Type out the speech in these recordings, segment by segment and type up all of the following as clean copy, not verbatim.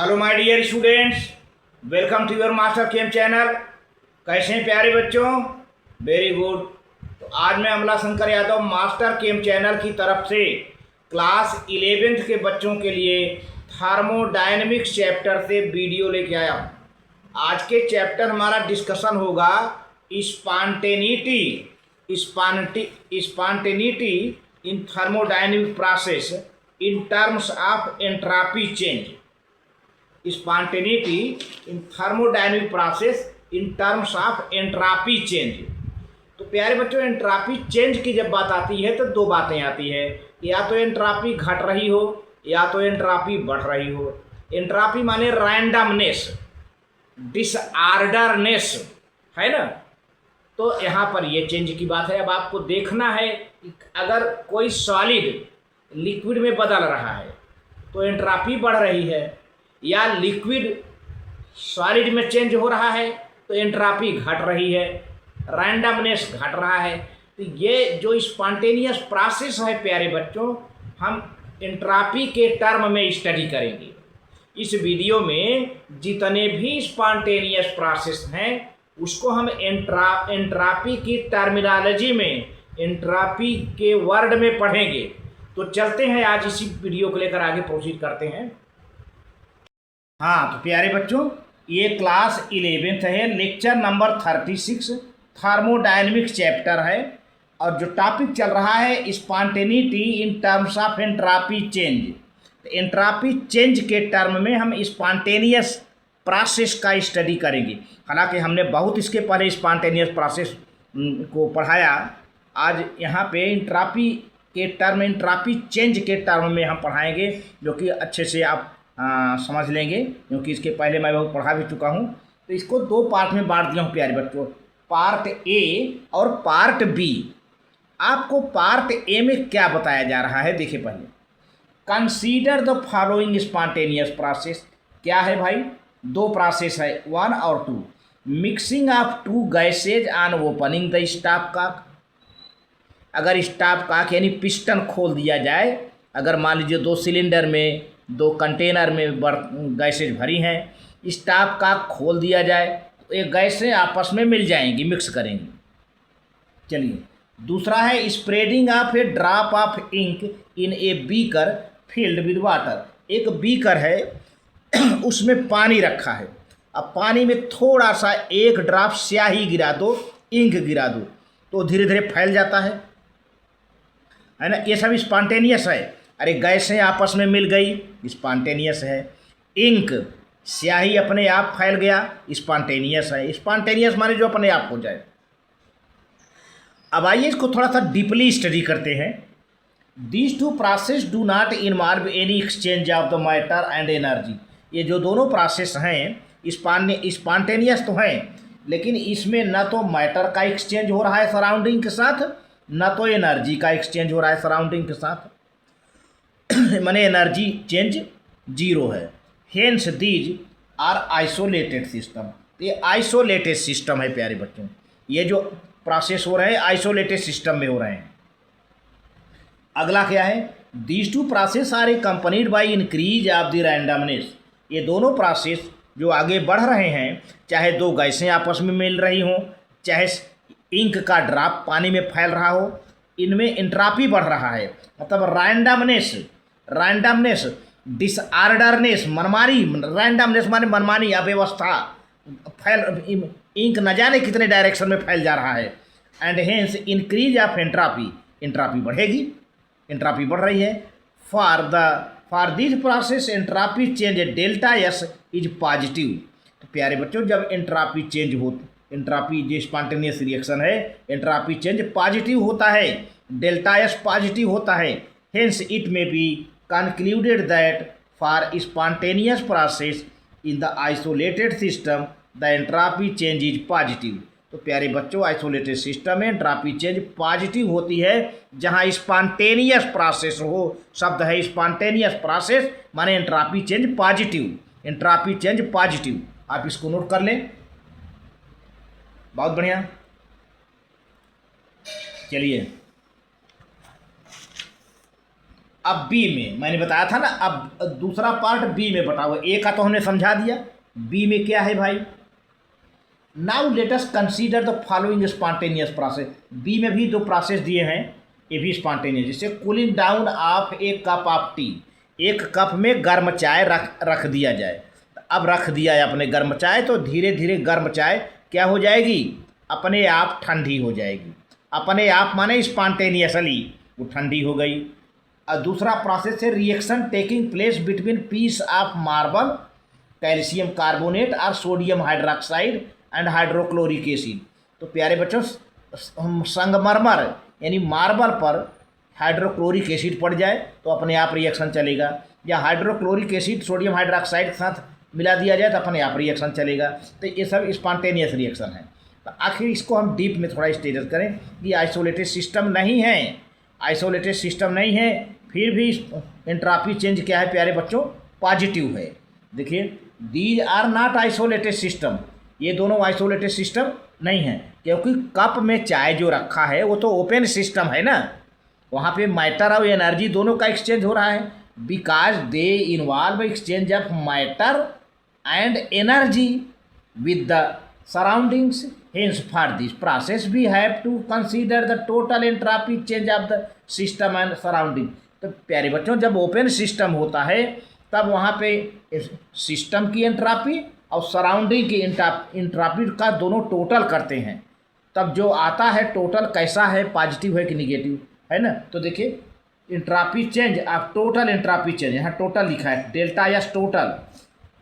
Hello my dear students, welcome to your master chem channel. कैसे हैं प्यारे बच्चों? Very good. तो आज मैं Amla Shankar Yadav master chem channel की तरफ से क्लास 11th के बच्चों के लिए थर्मोडायनेमिक्स चैप्टर से वीडियो लेके आया हूँ। आज के चैप्टर हमारा डिस्कशन होगा spontaneity in thermodynamic process in terms of entropy change. Spontaneity in thermodynamic process in terms of entropy change. तो प्यारे बच्चों, एंट्रोपी चेंज की जब बात आती है तो दो बातें आती है, या तो एंट्रोपी घट रही हो या तो एंट्रोपी बढ़ रही हो। एंट्रोपी माने रैंडमनेस, डिसऑर्डरनेस, है ना। तो यहाँ पर ये चेंज की बात है। अब आपको देखना है कि अगर कोई सॉलिड लिक्विड में बदल रहा है तो एंट्रोपी बढ़ रही है, या लिक्विड सॉलिड में चेंज हो रहा है तो एंट्रोपी घट रही है, रैंडमनेस घट रहा है। तो ये जो स्पॉन्टेनियस प्रोसेस है प्यारे बच्चों, हम एंट्रोपी के टर्म में स्टडी करेंगे। इस वीडियो में जितने भी स्पॉन्टेनियस प्रोसेस हैं उसको हम एंट्रोपी की टर्मिनोलॉजी में, एंट्रोपी के वर्ड में पढ़ेंगे। तो चलते हैं, आज इसी वीडियो को लेकर आगे प्रोसीड करते हैं। हाँ तो प्यारे बच्चों, ये क्लास 11th है, लेक्चर नंबर 36 थर्मोडायनेमिक्स चैप्टर है, और जो टॉपिक चल रहा है spontaneity in terms of entropy change. तो एंट्रोपी चेंज के टर्म में हम स्पॉन्टेनियस प्रोसेस का स्टडी करेंगे। हालांकि हमने बहुत इसके पहले स्पॉन्टेनियस प्रोसेस को पढ़ाया। आज यहाँ पे एंट्रोपी के टर्म, एंट्रोपी चेंज के टर्म में हम पढ़ाएंगे, जो कि अच्छे से आप समझ लेंगे, क्योंकि इसके पहले मैं बहुत पढ़ा भी चुका हूँ। तो इसको दो पार्ट में बांट दिया हूँ प्यारे बच्चों, पार्ट ए और पार्ट बी। आपको पार्ट ए में क्या बताया जा रहा है, देखिए पहले, consider the following spontaneous process. क्या है भाई? दो प्रोसेस है, 1 और 2। Mixing of 2 gases on opening the stopcock. अगर स्टॉप कॉक यानी पिस्टन खोल दिया जाए, अगर मान लीजिए 2 सिलेंडर में, 2 कंटेनर में गैसेज भरी हैं, स्टॉप कॉक खोल दिया जाए तो ये गैसें आपस में मिल जाएंगी, मिक्स करेंगी। चलिए, दूसरा है spreading of a drop of ink in a beaker filled with water. एक बीकर है उसमें पानी रखा है, अब पानी में थोड़ा सा एक ड्रॉप स्याही गिरा दो, इंक गिरा दो, तो धीरे धीरे फैल जाता है ना। ये सब स्पॉन्टेनियस है। अरे गैसें आपस में मिल गई, स्पॉन्टेनियस है। इंक, स्याही अपने आप फैल गया, स्पॉन्टेनियस है। स्पॉन्टेनियस माने जो अपने आप हो जाए। अब आइए इसको थोड़ा सा डीपली स्टडी करते हैं। These two process do not involve any exchange of the matter and energy. ये जो दोनों प्रोसेस हैं स्पॉन्टेनियस तो हैं, लेकिन इसमें न तो मैटर का एक्सचेंज हो रहा है सराउंडिंग के साथ, न तो एनर्जी का एक्सचेंज हो रहा है सराउंडिंग के साथ। माने एनर्जी चेंज जीरो है। Hence these are isolated system. ये आइसोलेटेड सिस्टम है प्यारे बच्चों। ये जो प्रोसेस हो रहे हैं आइसोलेटेड सिस्टम में हो रहे हैं। अगला क्या है? These two process are accompanied by increase of the randomness. ये दोनों प्रोसेस जो आगे बढ़ रहे हैं, चाहे 2 गैसें आपस में मिल रही हों, चाहे इंक का ड्रॉप पानी में फैल रहा हो, इनमें एंट्रोपी बढ़ रहा है। मतलब रैंडमनेस, डिसऑर्डरनेस, मनमानी। रैंडमनेस माने मनमानी, अव्यवस्था, फैल, इंक न जाने कितने डायरेक्शन में फैल जा रहा है। And hence increase of entropy, entropy बढ़ेगी, एंट्रोपी बढ़ रही है। For this process entropy change delta S is positive. तो प्यारे बच्चों, जब एंट्रोपी चेंज हो, एंट्रोपी जो स्पॉन्टेनियस रिएक्शन है, एंट्रोपी चेंज पॉजिटिव होता है, डेल्टा एस पॉजिटिव होता है। हेंस इट में B concluded that for spontaneous process in the isolated system the entropy change is positive। तो प्यारे बच्चों, आइसोलेटेड सिस्टम में एंट्रोपी चेंज पॉजिटिव होती है जहाँ स्पॉन्टेनियस प्रोसेस हो। शब्द है स्पॉन्टेनियस प्रोसेस, माने entropy change positive, entropy change positive. आप इसको नोट कर लें, बहुत बढ़िया। चलिए अब बी में मैंने बताया था ना, अब दूसरा पार्ट बी में बटा हुआ। ए का तो हमने समझा दिया, बी में क्या है भाई। Now let us consider the following spontaneous process. B में भी दो प्रोसेस दिए हैं, ये भी स्पॉन्टेनियस, जैसे cooling down of A cup of T. एक कप में गर्म चाय रख दिया जाए। अब रख दिया है अपने गर्म चाय, तो धीरे धीरे गर्म चाय क्या हो जाएगी, अपने आप ठंडी हो जाएगी। अपने आप माने स्पॉन्टेनियसली वो ठंडी हो गई। और दूसरा प्रोसेस है reaction taking place between piece of marble, calcium carbonate और sodium hydroxide and hydrochloric acid. तो प्यारे बच्चों, संगमरमर यानी मार्बल पर हाइड्रोक्लोरिक एसिड पड़ जाए तो अपने आप रिएक्शन चलेगा, या हाइड्रोक्लोरिक एसिड सोडियम हाइड्रोक्साइड के साथ मिला दिया जाए तो अपने आप रिएक्शन चलेगा। तो ये सब स्पॉन्टेनियस रिएक्शन है। तो आखिर इसको हम डीप में थोड़ा स्टेटस करें कि आइसोलेटेड सिस्टम नहीं है, आइसोलेटेड सिस्टम नहीं है, फिर भी एंट्रोपी चेंज क्या है प्यारे बच्चों, पॉजिटिव है। देखिए, these are not isolated system, ये दोनों आइसोलेटेड सिस्टम नहीं है, क्योंकि कप में चाय जो रखा है वो तो ओपन सिस्टम है ना, वहाँ पे मैटर और एनर्जी दोनों का एक्सचेंज हो रहा है, because they involve exchange of matter and energy with the surroundings. Hence, for this process, we have to consider the total entropy change of the system and surrounding। तो प्यारे बच्चों, जब ओपन सिस्टम होता है तब वहाँ पे सिस्टम की एंट्रापी और सराउंडिंग की एंट्रापी का दोनों टोटल करते हैं, तब जो आता है टोटल कैसा है, पॉजिटिव है कि निगेटिव है ना। तो देखिए, entropy change of total entropy change, यहाँ टोटल लिखा है, delta S total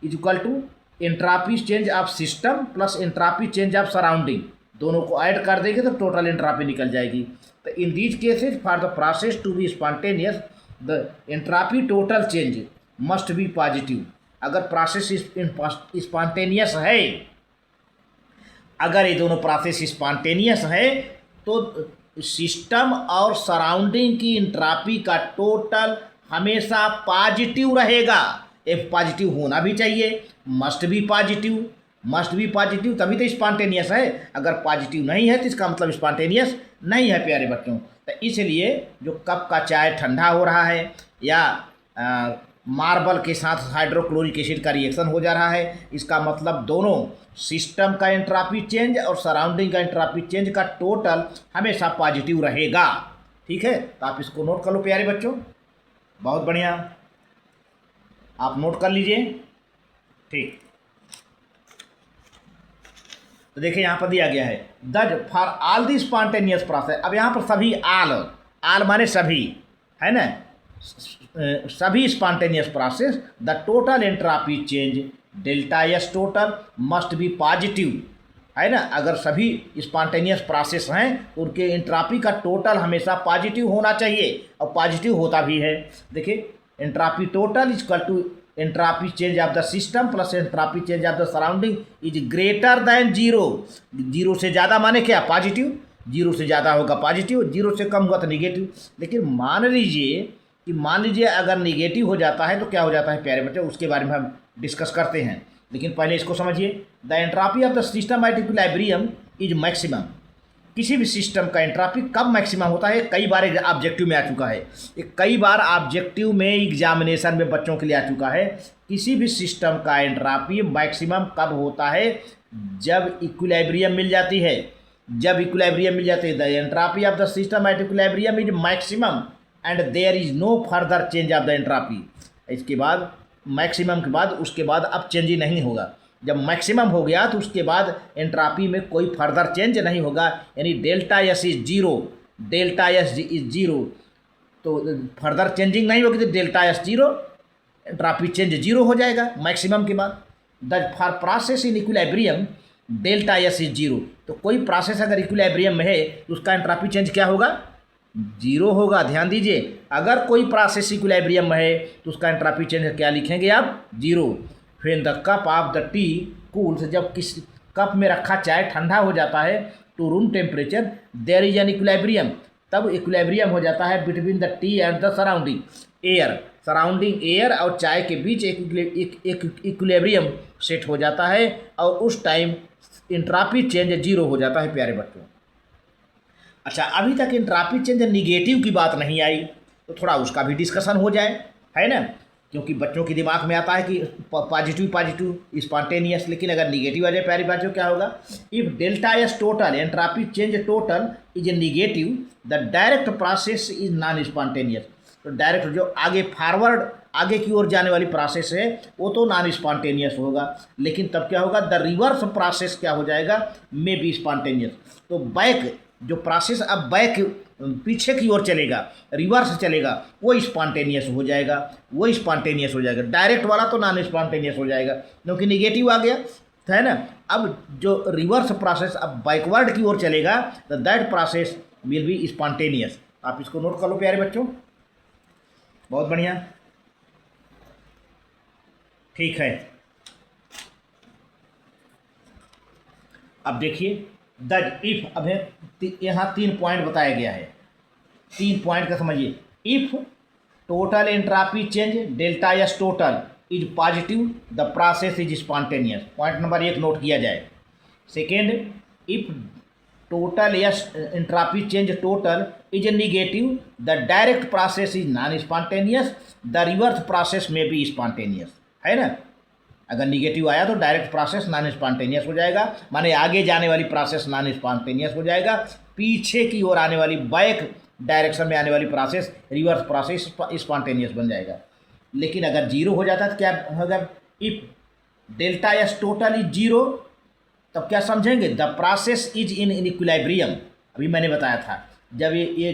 is equal to entropy change of system plus entropy change of surrounding, दोनों को ऐड कर देंगे तो टोटल एंट्रापी निकल जाएगी। तो in these cases for the process to be spontaneous the entropy total change must be positive. अगर process spontaneous है, अगर ये दोनों प्रोसेस स्पॉन्टेनियस है तो सिस्टम और सराउंडिंग की एंट्रापी का टोटल हमेशा पॉजिटिव रहेगा। एफ पॉजिटिव होना भी चाहिए, मस्ट बी पॉजिटिव, तभी तो स्पॉन्टेनियस है। अगर पॉजिटिव नहीं है तो इसका मतलब स्पॉन्टेनियस नहीं है प्यारे बच्चों। तो इसलिए जो कप का चाय ठंडा हो रहा है या मार्बल के साथ हाइड्रोक्लोरिक एसिड का रिएक्शन हो जा रहा है, इसका मतलब दोनों सिस्टम का एंट्रोपी चेंज और सराउंडिंग का एंट्रोपी चेंज का टोटल हमेशा पॉजिटिव रहेगा। ठीक है, तो आप इसको नोट कर लो प्यारे बच्चों, बहुत बढ़िया, आप नोट कर लीजिए। ठीक, तो देखिए यहाँ पर दिया गया है दज for all the spontaneous process. अब यहाँ पर सभी आल माने सभी है ना, सभी spontaneous process the total entropy change delta S total must be positive है ना। अगर सभी स्पॉन्टेनियस प्रोसेस हैं तो उनके एंट्रोपी का टोटल हमेशा पॉजिटिव होना चाहिए, और पॉजिटिव होता भी है। देखिए, entropy total is equal to entropy change of the system plus entropy change of the surrounding is greater than zero. Zero से ज़्यादा माने क्या, पॉजिटिव, जीरो से ज़्यादा होगा पॉजिटिव, जीरो से कम होगा तो निगेटिव। लेकिन मान लीजिए अगर निगेटिव हो जाता है तो क्या हो जाता है प्यारे बच्चे, उसके बारे में हम डिस्कस करते हैं। लेकिन पहले इसको समझिए, the entropy of the system at equilibrium is maximum. किसी भी सिस्टम का एंट्रोपी कब मैक्सिमम होता है, कई बार ऑब्जेक्टिव में आ चुका है, कई बार ऑब्जेक्टिव में एग्जामिनेशन में बच्चों के लिए आ चुका है। किसी भी सिस्टम का एंट्रोपी मैक्सिमम कब होता है, जब इक्विलिब्रियम मिल जाती है। जब इक्विलिब्रियम मिल जाती है, the entropy of the system at equilibrium is maximum and there is no further change of the entropy. इसके बाद मैक्सिमम के बाद उसके बाद अब चेंज ही नहीं होगा। जब मैक्सिमम हो गया तो उसके बाद एंट्रोपी में कोई फर्दर चेंज नहीं होगा, यानी delta S is zero, delta S is zero, तो फर्दर चेंजिंग नहीं होगी तो delta S zero, entropy change zero हो जाएगा मैक्सिमम के बाद। The for process in equilibrium delta S is zero. तो कोई प्रोसेस अगर इक्विलिब्रियम में है तो उसका एंट्रोपी चेंज क्या होगा, जीरो होगा। ध्यान दीजिए, अगर कोई प्रोसेस इक्विलिब्रियम में है तो उसका एंट्रोपी चेंज क्या लिखेंगे आप, जीरो। फिर the cup of the T cools, जब किस कप में रखा चाय ठंडा हो जाता है to room temperature, there is an equilibrium, तब इक्विलिब्रियम हो जाता है between the tea and the surrounding air. Surrounding air और चाय के बीच एक इक्विलिब्रियम सेट हो जाता है और उस टाइम एंट्रोपी चेंज जीरो हो जाता है प्यारे बच्चों। अच्छा, अभी तक एंट्रोपी चेंज निगेटिव की बात नहीं आई, तो थोड़ा उसका भी डिस्कशन हो जाए, है ना, क्योंकि बच्चों के दिमाग में आता है कि पॉजिटिव पॉजिटिव स्पॉन्टेनियस, लेकिन अगर निगेटिव आ जाए प्यारी बच्चों क्या होगा, if delta S total entropy change total is a negative the direct process is non spontaneous. तो डायरेक्ट जो आगे फॉरवर्ड आगे की ओर जाने वाली प्रोसेस है वो तो नॉन स्पॉन्टेनियस होगा, लेकिन तब क्या होगा, द रिवर्स प्रोसेस क्या हो जाएगा, मे बी स्पॉन्टेनियस। तो बैक जो प्रोसेस अब बैक पीछे की ओर चलेगा, रिवर्स चलेगा, वो स्पॉन्टेनियस हो जाएगा, वो स्पॉन्टेनियस हो जाएगा। डायरेक्ट वाला तो नॉन स्पॉन्टेनियस हो जाएगा क्योंकि निगेटिव आ गया, है ना। अब जो रिवर्स प्रोसेस अब बैकवर्ड की ओर चलेगा तो that process will be spontaneous. आप इसको नोट कर लो प्यारे बच्चों, बहुत बढ़िया, ठीक है। अब देखिए द इफ, अब यहाँ 3 पॉइंट बताया गया है, 3 पॉइंट का समझिए। If total entropy change delta S total is positive the process is spontaneous, point number 1 note किया जाए। Second, if total S entropy change total is negative the direct process is non spontaneous the reverse process में be spontaneous, है ना। अगर negative आया तो direct process non spontaneous हो जाएगा, माने आगे जाने वाली प्रोसेस नॉन स्पॉन्टेनियस हो जाएगा, पीछे की ओर आने वाली बैक डायरेक्शन में आने वाली प्रोसेस रिवर्स प्रोसेस स्पॉन्टेनियस बन जाएगा। लेकिन अगर जीरो हो जाता तो क्या होगा, if delta S total is zero, तब क्या समझेंगे, the process is in equilibrium. अभी मैंने बताया था जब ये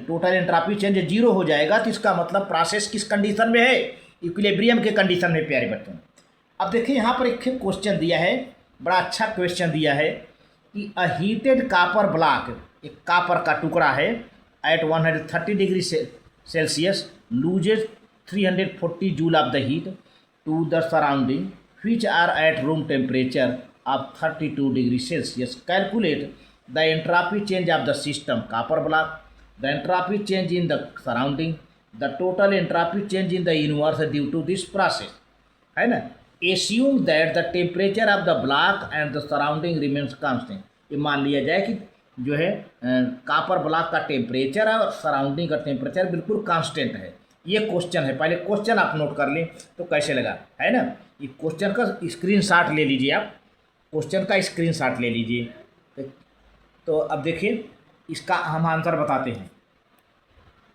टोटल एंट्रोपी चेंज जीरो हो जाएगा तो इसका मतलब प्रोसेस किस कंडीशन में है, इक्विलिब्रियम के कंडीशन में प्यारे बच्चों। अब देखिए यहाँ पर एक क्वेश्चन दिया है, बड़ा अच्छा क्वेश्चन दिया है कि अ हीटेड कापर ब्लॉक, एक कापर का टुकड़ा है, at 130 degree Celsius loses 340 joule of the heat to the surrounding which are at room temperature of 32 degree Celsius. Calculate the entropy change of the system, copper block, the entropy change in the surrounding, the total entropy change in the universe due to this process, है ना। Assume that the temperature of the block and the surrounding remains constant. ये मान लिया जाए कि जो है copper block का टेम्परेचर और सराउंडिंग का टेम्परेचर बिल्कुल कांस्टेंट है। ये क्वेश्चन है, पहले क्वेश्चन आप नोट कर लें तो कैसे लगा, है ना। ये क्वेश्चन का स्क्रीनशॉट ले लीजिए, आप क्वेश्चन का स्क्रीनशॉट ले लीजिए। तो अब देखिए इसका हम आंसर बताते हैं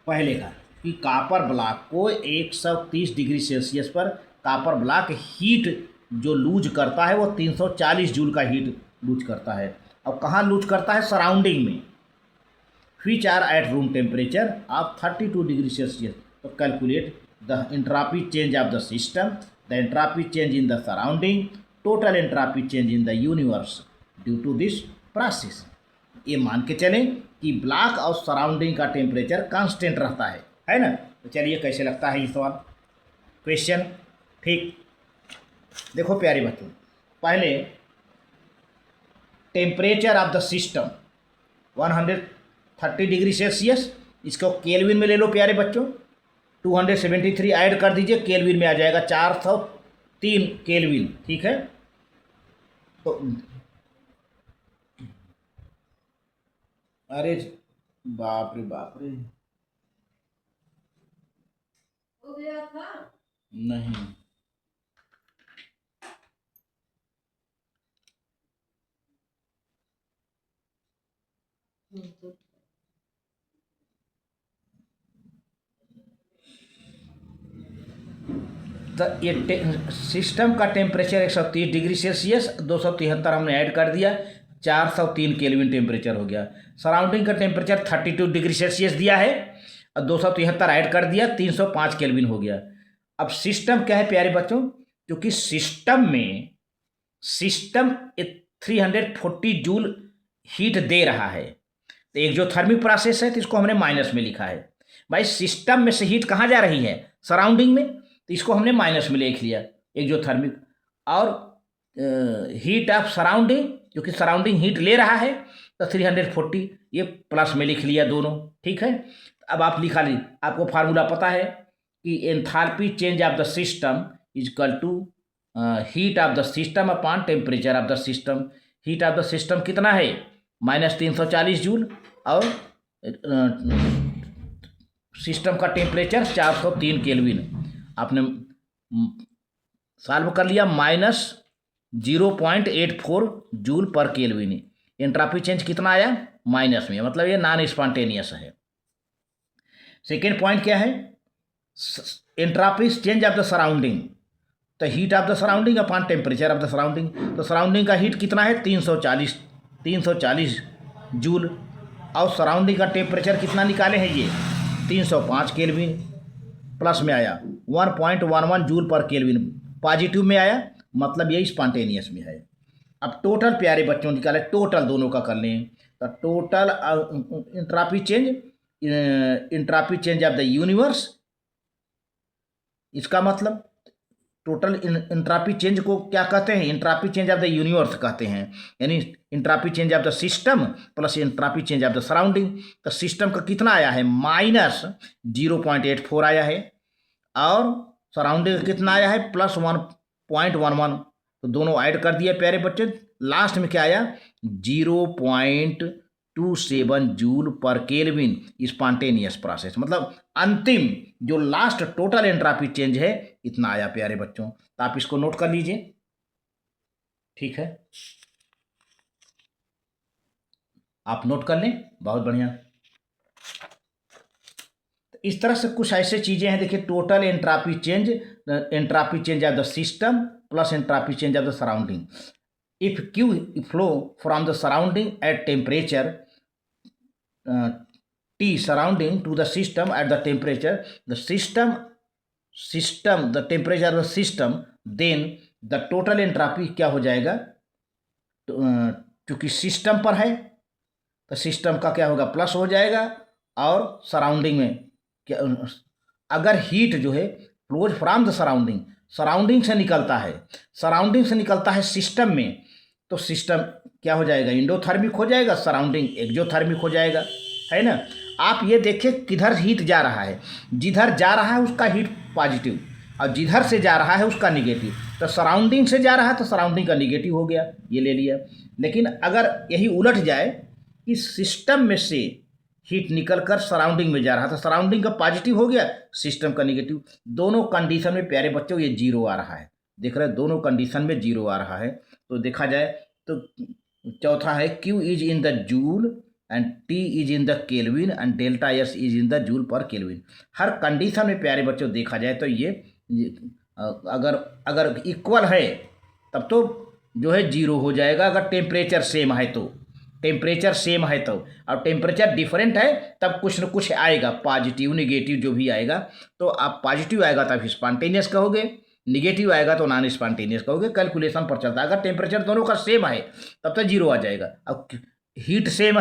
पहले का, कि कापर ब्लॉक को 130 डिग्री सेल्सियस पर कापर ब्लॉक हीट जो लूज करता है वो 340 जूल का हीट लूज करता है। अब कहाँ लूज करता है, सराउंडिंग में, which are at room temperature of 32 degree Celsius. तो calculate the entropy change of the system, the entropy change in the surrounding, total entropy change in the universe due to this process. ये मान के चलें कि block और surrounding का temperature constant रहता है ना। तो चलिए कैसे लगता है ये सवाल क्वेश्चन, ठीक। देखो प्यारे बच्चों, पहले temperature of the system 130 degree Celsius, इसको केल्विन में ले लो प्यारे बच्चों, 273 ऐड कर दीजिए, केल्विन में आ जाएगा 403 केल्विन, ठीक है। तो अरे बाप रे बाप रे, हो गया था नहीं, तो ये सिस्टम का टेम्परेचर 130 डिग्री सेल्सियस, 273 हमने ऐड कर दिया, 403 केल्विन टेम्परेचर हो गया। सराउंडिंग का टेम्परेचर 32 डिग्री सेल्सियस दिया है और 273 ऐड कर दिया, 305 केल्विन हो गया। अब सिस्टम क्या है प्यारे बच्चों, क्योंकि सिस्टम में 340 जूल हीट दे रहा है, तो एक जो थर्मिक प्रोसेस है तो इसको हमने माइनस में लिखा है। भाई सिस्टम में से हीट कहाँ जा रही है, सराउंडिंग में, तो इसको हमने माइनस में लिख लिया, एक जो थर्मिक, और हीट ऑफ सराउंडिंग, क्योंकि सराउंडिंग हीट ले रहा है तो 340 ये प्लस में लिख लिया दोनों, ठीक है। अब आप लिखा ली, आपको फार्मूला पता है कि enthalpy change of the system is equal to heat of the system upon temperature of the system. Heat of the system कितना है, -340 जूल, और सिस्टम का टेम्परेचर 403 केल्विन, आपने सॉल्व कर लिया, minus 0.84 joule per kelvin. Entropy change कितना आया? Minus में, मतलब ये नॉन स्पॉन्टेनियस है। सेकेंड पॉइंट क्या है? Entropy change of the surrounding, the heat of the surrounding upon temperature of the surrounding. तो सराउंडिंग का हीट कितना है? 340 जूल, और सराउंडिंग का टेम्परेचर कितना निकाले हैं ये? 305 केल्विन। प्लस में आया 1.11 जूल पर केल्विन, पॉजिटिव में आया, मतलब ये स्पॉन्टेनियस में है। अब टोटल प्यारे बच्चों निकाले, टोटल दोनों का कर लें, तो total entropy change of the universe, इसका मतलब टोटल इंट्रापी चेंज को क्या कहते हैं? Entropy change of the universe कहते हैं, यानी entropy change of the system plus entropy change of the surrounding. तो सिस्टम का कितना आया है? माइनस 0.84 आया है, और सराउंडिंग का कितना आया है? प्लस 1.11। तो दोनों ऐड कर दिए प्यारे बच्चे, लास्ट में क्या आया? 0.27 joule per kelvin spontaneous process, मतलब अंतिम जो लास्ट टोटल एंट्रापी चेंज है इतना आया प्यारे बच्चों। तो आप इसको नोट कर लीजिए, ठीक है, आप नोट कर लें, बहुत बढ़िया। तो इस तरह से कुछ ऐसे चीजें हैं, देखिए, total entropy change of the system plus entropy change of the surrounding. If Q flow from the surrounding at temperature T surrounding to the system at the temperature, the temperature of the system, then the total entropy क्या हो जाएगा? क्योंकि system पर है तो system का क्या होगा? प्लस हो जाएगा, और सराउंडिंग में क्या, अगर हीट जो है फ्लोज फ्रॉम द सराउंडिंग से निकलता है सिस्टम में, तो सिस्टम क्या हो जाएगा? इंडोथर्मिक हो जाएगा, सराउंडिंग एक्जोथर्मिक हो जाएगा, है ना। आप ये देखिए किधर हीट जा रहा है, जिधर जा रहा है उसका हीट पॉजिटिव, और जिधर से जा रहा है उसका निगेटिव। तो सराउंडिंग से जा रहा है तो सराउंडिंग का निगेटिव हो गया, ये ले लिया। लेकिन अगर यही उलट जाए कि सिस्टम में से हीट निकल कर सराउंडिंग में जा रहा है, तो सराउंडिंग का पॉजिटिव हो गया, सिस्टम का निगेटिव। दोनों कंडीशन में प्यारे बच्चों ये जीरो आ रहा है, देख रहे हैं, दोनों कंडीशन में जीरो आ रहा है। तो देखा जाए तो चौथा है Q is in the joule and T is in the kelvin and delta S is in the joule per kelvin. Her condition में प्यारे बच्चों देखा जाए तो ये अगर इक्वल है तब तो जो है जीरो हो जाएगा, अगर टेम्परेचर सेम है तो, और टेम्परेचर डिफरेंट है तब कुछ न कुछ आएगा, पॉजिटिव निगेटिव जो भी आएगा। तो आप पॉजिटिव आएगा तब स्पॉन्टेनियस कहोगे, निगेटिव आएगा तो नॉन स्पॉन्टेनियस कहोगे, कैलकुलेशन पर चलता है। अगर टेम्परेचर दोनों का सेम है तब तो जीरो आ जाएगा। अब हीट सेम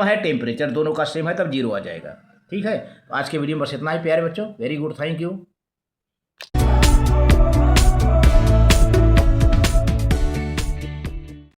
है, टेम्परेचर दोनों का सेम है, तब जीरो आ जाएगा। ठीक है, तो आज के वीडियो में बस इतना ही प्यारे बच्चों। Very good, thank you.